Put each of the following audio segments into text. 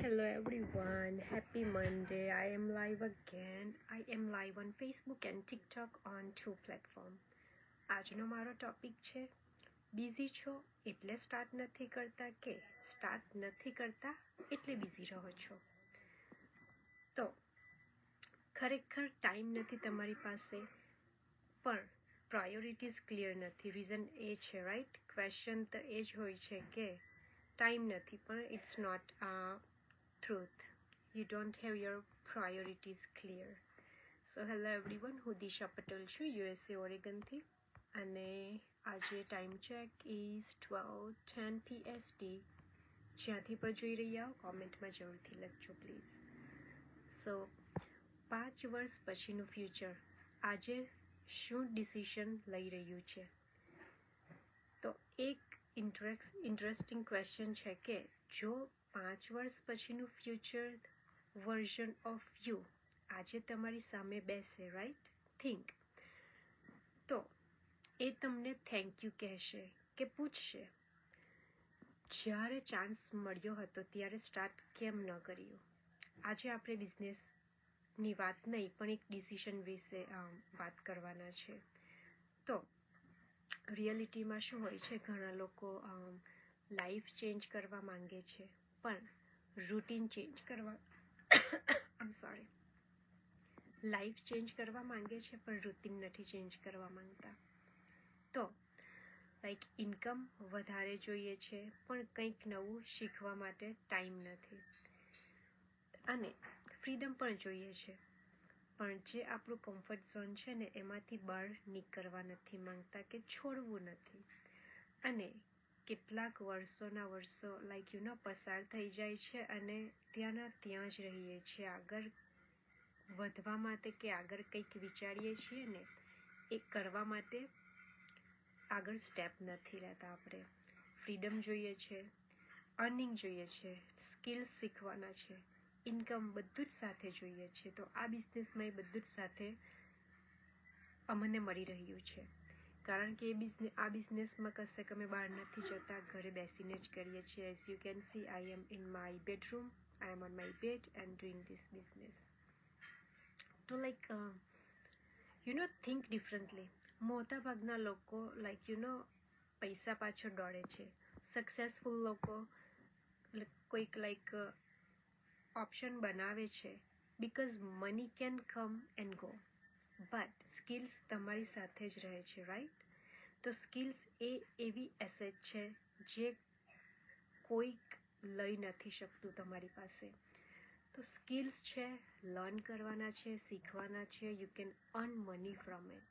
Hello everyone, happy Monday. I am live again. I am live on Facebook and TikTok on 2 platform. આજનો મારો topic છે busy છો એટલે start નથી કરતા કે સ્ટાર્ટ નથી કરતા એટલે બિઝી રહો છો. તો ખરેખર ટાઈમ નથી તમારી પાસે, પણ પ્રાયોરિટીઝ ક્લિયર નથી. રીઝન એ છે, રાઈટ? ક્વેશ્ચન તો એ જ હોય છે કે ટાઈમ નથી, પણ it's not truth. You don't have your priorities clear. So hello everyone, હું દિશા પટેલ છું USA ઓરેગનથી, અને આજે ટાઈમ ચેક ઇઝ 12:10 PST. જ્યાંથી પણ જોઈ રહ્યા હો કોમેન્ટમાં જરૂરથી લખજો પ્લીઝ. સો 5 વર્ષ પછીનું ફ્યુચર આજે શું ડિસિઝન લઈ રહ્યું છે? તો એક ઇન્ટરેસ્ટિંગ ક્વેશ્ચન છે કે જો 5 વર્ષ પછીનું ફ્યુચર વર્ઝન ઓફ યુ આજે તમારી સામે બેસે, રાઈટ? થિંક. તો એ તમને થેન્ક યુ કહેશે કે પૂછશે, જ્યારે ચાન્સ મળ્યો હતો ત્યારે સ્ટાર્ટ કેમ ન કર્યું? આજે આપણે બિઝનેસની વાત નહીં, પણ એક ડિસિઝન વિશે વાત કરવાના છે. તો રિયાલિટીમાં શું હોય છે, ઘણા લોકો લાઈફ ચેન્જ કરવા માંગે છે, પણ રૂટીન ચેન્જ કરવા લાઈફ ચેન્જ કરવા માંગે છે, પણ રૂટીન નથી ચેન્જ કરવા માંગતા. તો લાઈક ઇન્કમ વધારે જોઈએ છે, પણ કંઈક નવું શીખવા માટે ટાઈમ નથી, અને ફ્રીડમ પણ જોઈએ છે, પણ જે આપણું કમ્ફર્ટ ઝોન છે ને એમાંથી બહાર નીકળવા નથી માંગતા કે છોડવું નથી. અને કેટલાક વર્ષોના વર્ષો પસાર થઈ જાય છે અને ત્યાંના ત્યાં જ રહીએ છીએ. આગળ વધવા માટે કે આગળ કંઈક વિચારીએ છીએ ને એ કરવા માટે આગળ સ્ટેપ નથી લેતા. આપણે ફ્રીડમ જોઈએ છે, અર્નિંગ જોઈએ છે, સ્કિલ્સ શીખવાના છે, ઇન્કમ બધું જ સાથે જોઈએ છે. તો આ બિઝનેસમાં એ બધું જ સાથે અમને મળી રહ્યું છે, કારણ કે આ બિઝનેસમાં કશે અમે બહાર નથી જતા, ઘરે બેસીને જ કરીએ છીએ. As you can see, I am in my bedroom, I am on my bed and doing this business. તો થિંક ડિફરન્ટલી. મોટા ભાગના લોકો પૈસા પાછળ દોડે છે. સક્સેસફુલ લોકો કોઈક ઓપ્શન બનાવે છે because money can come and go, but skills તમારી સાથે જ રહે છે, રાઈટ? તો સ્કિલ્સ એ એવી એસેટ છે જે કોઈક લઈ નથી શકતું તમારી પાસે. તો સ્કિલ્સ છે, લર્ન કરવાના છે, શીખવાના છે. You can earn money from it.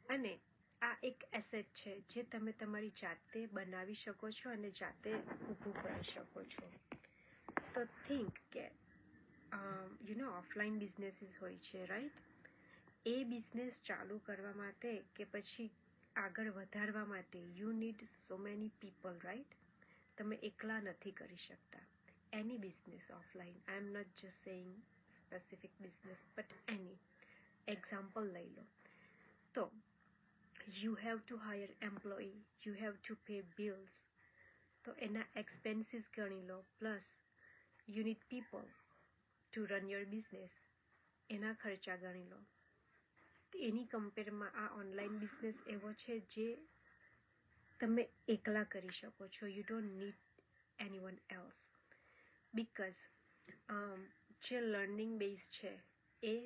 અને આ એક એસેટ છે જે તમે તમારી જાતે બનાવી શકો છો અને જાતે ઊભું કરી શકો છો. તો થિંક કે ઓફલાઈન બિઝનેસીસ હોય છે, રાઈટ? એ બિઝનેસ ચાલુ કરવા માટે કે પછી આગળ વધારવા માટે you need so many people, right? તમે એકલા નથી કરી શકતા any business offline. I am not just saying specific business, but any example લઈ લો. તો you have to hire employee, you have to pay bills. તો એના એક્સપેન્સીસ ગણી લો, plus you need people to run your business, એના ખર્ચા ગણી લો. એની કમ્પેરમાં આ ઓનલાઈન બિઝનેસ એવો છે જે તમે એકલા કરી શકો છો. You don't need anyone else, because જે લર્નિંગ બેઝ છે એ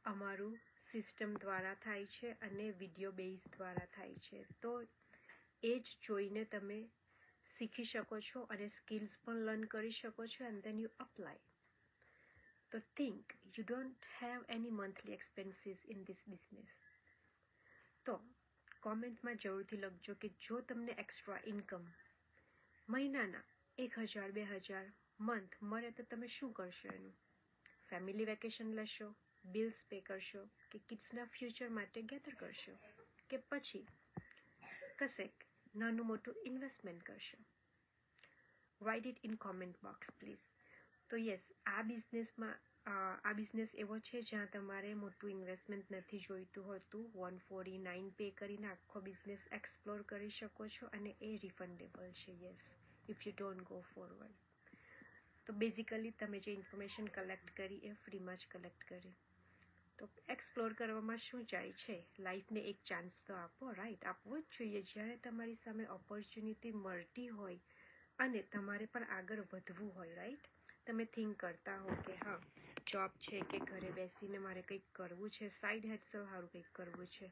અમારું સિસ્ટમ દ્વારા થાય છે અને વિડીયો બેઝ દ્વારા થાય છે. તો એ જ જોઈને તમે શીખી શકો છો અને સ્કિલ્સ પણ લર્ન કરી શકો છો, એન્ડ ધેન યુ અપ્લાય. તો think you don't have any monthly expenses in this business. તો કોમેન્ટમાં જરૂરથી લખજો કે જો તમને એક્સ્ટ્રા ઇન્કમ મહિનાના 1,000 2,000 મંથ મળે તો તમે શું કરશો? એનું ફેમિલી વેકેશન લેશો, બિલ્સ પે કરશો, કે કિડ્સના ફ્યુચર માટે ગેધર કરશો, કે પછી કશેક નાનું મોટું ઇન્વેસ્ટમેન્ટ કરશો? Write it in comment box please. તો યસ, આ બિઝનેસ એવો છે જ્યાં તમારે મોટું ઇન્વેસ્ટમેન્ટ નથી જોઈતું હોતું. 149 પે કરીને આખો બિઝનેસ એક્સપ્લોર કરી શકો છો અને એ રિફંડેબલ છે, yes, if you don't go forward. તો બેઝિકલી તમે જે ઇન્ફોર્મેશન કલેક્ટ કરી એ ફ્રીમાં જ કલેક્ટ કરી. તો એક્સપ્લોર કરવામાં શું જાય છે, લાઈફને એક ચાન્સ તો આપો, રાઈટ? આપવો જ જોઈએ. જ્યારે તમારી સામે ઓપોર્ચ્યુનિટી મળતી હોય અને તમારે પણ આગળ વધવું હોય, રાઈટ? તમે થિંક કરતા હો કે હા, જોબ છે કે ઘરે બેસીને મારે કંઈક કરવું છે, સાઈડ હેડસલ સારું કંઈક કરવું છે,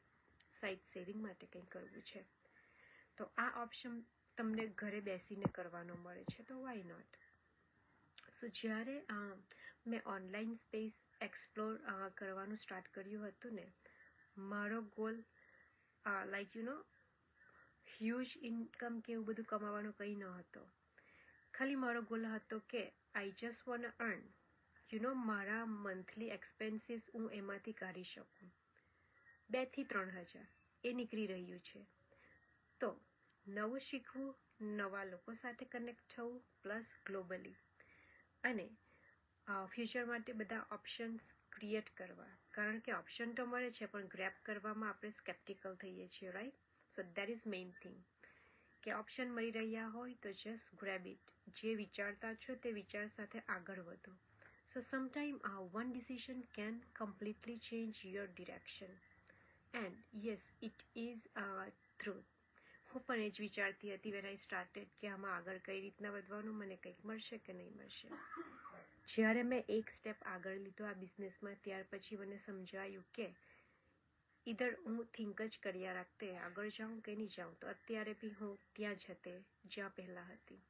સાઈડ સેવિંગ માટે કંઈક કરવું છે, તો આ ઓપ્શન તમને ઘરે બેસીને કરવાનો મળે છે, તો વાય નોટ? સો જ્યારે મેં ઓનલાઈન સ્પેસ એક્સપ્લોર કરવાનું સ્ટાર્ટ કર્યું હતું ને, મારો ગોલ લાઈક હ્યુજ ઇન્કમ કે એવું બધું કમાવાનો કંઈ ન હતો. ખાલી મારો ગોલ હતો કે આઈ જસ્ટ વોન્ટ અર્ન મારા મંથલી એક્સપેન્સીસ હું એમાંથી કાઢી શકું. 2 થી 3 હજાર એ નીકળી રહ્યું છે. તો નવું શીખવું, નવા લોકો સાથે કનેક્ટ થવું, પ્લસ ગ્લોબલી, અને ફ્યુચર માટે બધા ઓપ્શન્સ ક્રિએટ કરવા. કારણ કે ઓપ્શન તો મળે છે પણ ગ્રેપ કરવામાં આપણે સ્કેપ્ટિકલ થઈએ છીએ, right? So that is main thing કે ઓપ્શન મળી રહ્યા હોય તો જસ્ટ ગ્રેબ ઇટ. જે વિચારતા છો તે વિચાર સાથે આગળ વધો. So sometime one decision can completely change your direction. And yes, it is truth. હું પણ એ જ વિચારતી હતી વેન આઈ સ્ટાર્ટેડ કે આમાં આગળ કઈ રીતના વધવાનું, મને કંઈક મળશે કે નહીં મળશે. જ્યારે મેં એક સ્ટેપ આગળ લીધો આ બિઝનેસમાં, ત્યાર પછી મને સમજાયું કે ઈધર હું થિંક જ કર્યા રાખતે આગળ જાઉં કે નહીં જાઉં, તો અત્યારે બી હું ત્યાં જ હતી જ્યાં પહેલાં હતી.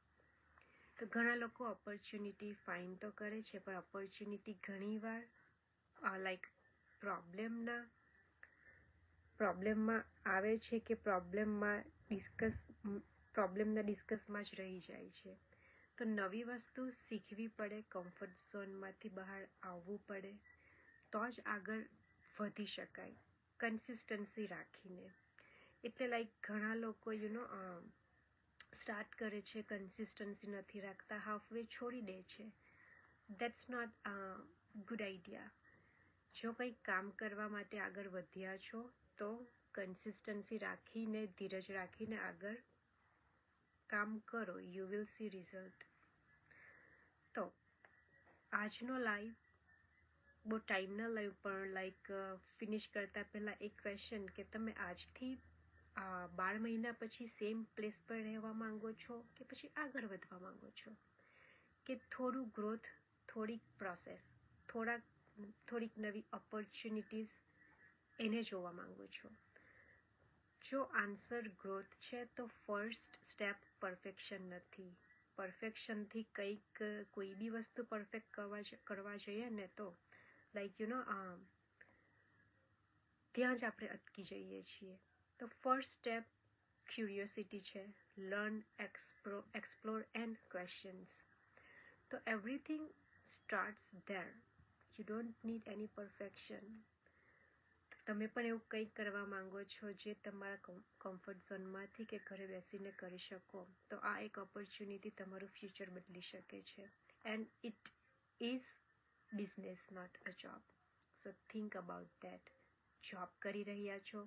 તો ઘણા લોકો ઓપોર્ચ્યુનિટી ફાઇન તો કરે છે, પણ ઓપોર્ચ્યુનિટી ઘણીવાર લાઈક પ્રોબ્લેમમાં આવે છે કે પ્રોબ્લેમના ડિસ્કસમાં જ રહી જાય છે. તો નવી વસ્તુ શીખવી પડે, કમ્ફર્ટ ઝોનમાંથી બહાર આવવું પડે, તો જ આગળ વધી શકાય કન્સિસ્ટન્સી રાખીને. એટલે લાઈક ઘણા લોકો સ્ટાર્ટ કરે છે, કન્સિસ્ટન્સી નથી રાખતા, હાફવે છોડી દે છે. That's not good idea. જો કંઈક કામ કરવા માટે આગળ વધ્યા છો તો કન્સિસ્ટન્સી રાખીને, ધીરજ રાખીને આગળ કામ કરો, યુ વિલ સી રિઝલ્ટ. તો આજનો લાઈવ બહુ ટાઈમ ન લાઈવ, પણ લાઈક ફિનિશ કરતા પહેલાં એક ક્વેશ્ચન કે તમે આજથી 12 મહિના પછી સેમ પ્લેસ પર રહેવા માંગો છો કે પછી આગળ વધવા માંગો છો, કે થોડું ગ્રોથ, થોડીક પ્રોસેસ, થોડીક નવી ઓપોર્ચ્યુનિટીઝ એને જોવા માંગો છો. જો આન્સર ગ્રોથ છે તો ફર્સ્ટ સ્ટેપ પરફેક્શન નથી. પરફેક્શનથી કોઈ બી વસ્તુ પરફેક્ટ કરવા જઈએ ને તો લાઈક ત્યાં જ આપણે અટકી જઈએ છીએ. તો ફર્સ્ટ સ્ટેપ ક્યુરિયોસિટી છે, લર્ન, એક્સપ્લોર એન્ડ ક્વેશ્ચન્સ. તો everything starts there. You don't need any perfection. તમે પણ એવું કંઈક કરવા માંગો છો જે તમારા કમ્ફર્ટ ઝોનમાંથી કે ઘરે બેસીને કરી શકો, તો આ એક ઓપોર્ચ્યુનિટી તમારું ફ્યુચર બદલી શકે છે. And it is business, not a job. So think about that. Job કરી રહ્યા છો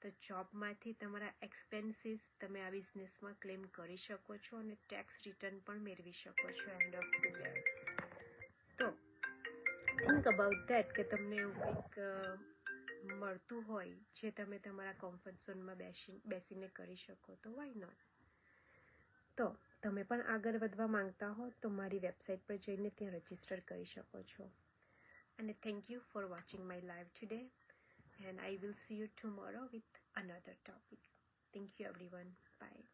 તો જોબમાંથી તમારા એક્સપેન્સીસ તમે આ બિઝનેસમાં ક્લેમ કરી શકો છો અને ટેક્સ રિટર્ન પણ મેળવી શકો છો એન્ડ ઓફ ધ ડે. તો થિંક અબાઉટ ધેટ કે તમને એવું કંઈક મળતું હોય જે તમે તમારા કમ્ફર્ટ ઝોનમાં બેસીને કરી શકો, તો વાય નોટ? તો તમે પણ આગળ વધવા માંગતા હો તો મારી વેબસાઇટ પર જઈને ત્યાં રજિસ્ટર કરી શકો છો. અને thank you for watching my live today, and I will see you tomorrow with another topic. Thank you everyone. By.